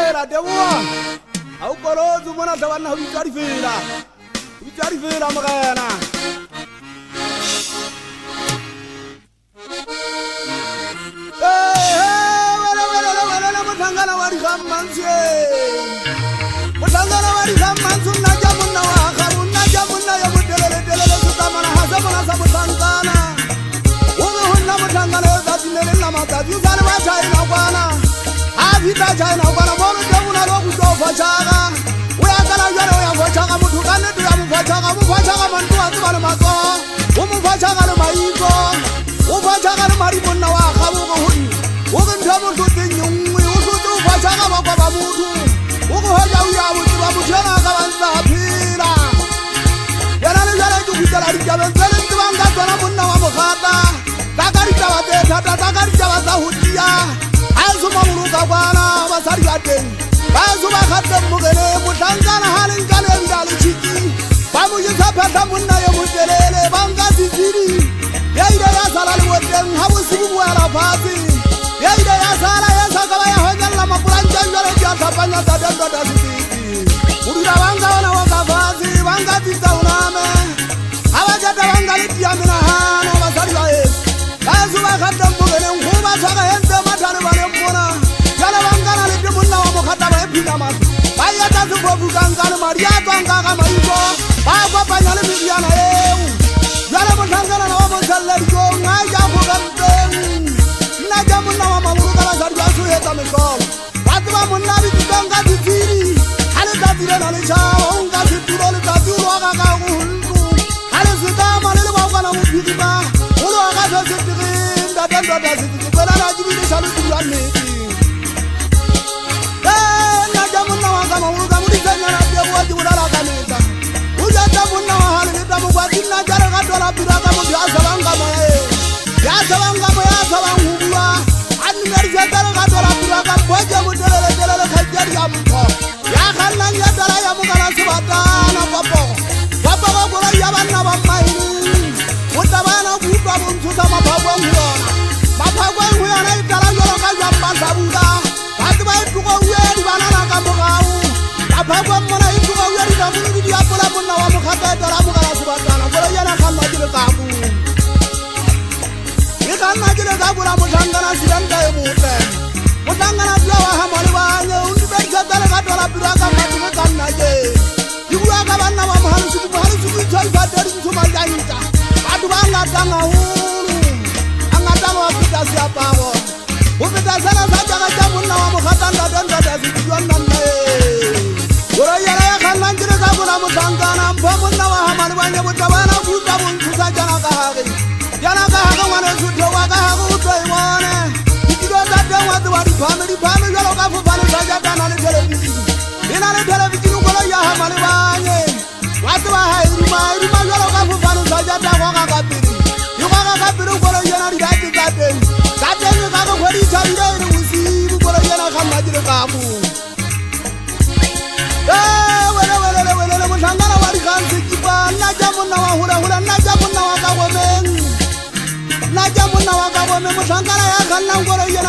fela deboa au kolozu mona tawana bitari fela magana wala mutangana wari khamanse mutangana wari khamansu najamunna wa kharunna jamunna ya mudelele sutamana hasabana sabutangana uguhunna mutangana zatinele lamata yuzana wachaina kwana avita chaina kwana mono jamuna lokutofa chaka uyakala yale uyavochaka mutukane mufachaka mantu azibana mazo umufachaka le maiko ufachaka le marimunna wa khabuko huni ugundamu tudinyungwi usutu ufachaka bakwa mutu uguhoja uyabuti bamutena akabanza phila yanale yale tukitala lijabenzele ndibangazana munna wa mukhata takarita bateta takarita bazahutia azuma muruka bwana basari yateni bazuma khatte mugene mutangana halingane ndali chiki bamuyisa phatha munna yo mutelele bangaziziri yaide yasala liwoten habusibu wala fasi yaide yasala yasakaba yahonyalla mapuranja yale yatapanya tadendo dasiti urira banga wana wakafasi bangatiza uname abajata bangalitia mina hano basari yae bazuma khatte mugene nguba saka yenze matane bale mbona yale bangana lidi munna wa mukhata ba epina matu bayata zubobu kangana maria bangaka maiko bakwa banyale midiana eu yale mutangana na wa mutalleriyo ngaja kugamben naja munna wa maburu kala sarja suheta mikol batwa munna bitanga ditiri hale tatire na lechawo unga dituro le taturo aga hundu hale zidama le bakwana mubidiba ulo aga zitiri ndadendo dazitiri bela na jibili shalu turani naja munna wa kama uga mudikanya na dewa jibulala kanita ujata munna wa hale nitamu kwa dina jare katola piraka mu yasabanga moye yasabangubwa animerje dara katola piraka boje mudelele khajari amko ya khanna yadara ya mugala subatana papo gora yabanna bamaini utabana kutwa buntuza mapagwa nguyona itala yoro kayamba sabuda batwa ituko uyeri banana kamugau apagwa mona ituko uyeri namuni diapola munna wa mukhata dara mugala subatana gora yana khanna jile kabu ikhanna jile kabu la mutangana siranda emute mutangana diwa hamali banye undiberja dara katola piraka matine kannaje yuwa kabanna wa muhalusu choi badari ntumanjayita batu banga tanga huru angatama wa pita siapawo upita sana sajaga jamunna wa mukhatanda denda dazidiyonna gora yala ya khanna jile kabu la mutangana mpamunna wa hamali banye butabana kuta buntuza jana kahage wane sudyo wakahage utoimone ikido zade wadu wadi family yalo kafufani sajatana ni televizini inale televizini gora ya hamali banye watu wa iruma yalo kafufani sajata kwa kakabiri yuka kakabiri gora yana ridati kateni kaka kweli chalile ili usibu gora yana kama jile kabu wele mutangana wali kanzi kipa najamunna wa hula najamunna wa kawome mutangana ya khanna ngoro yana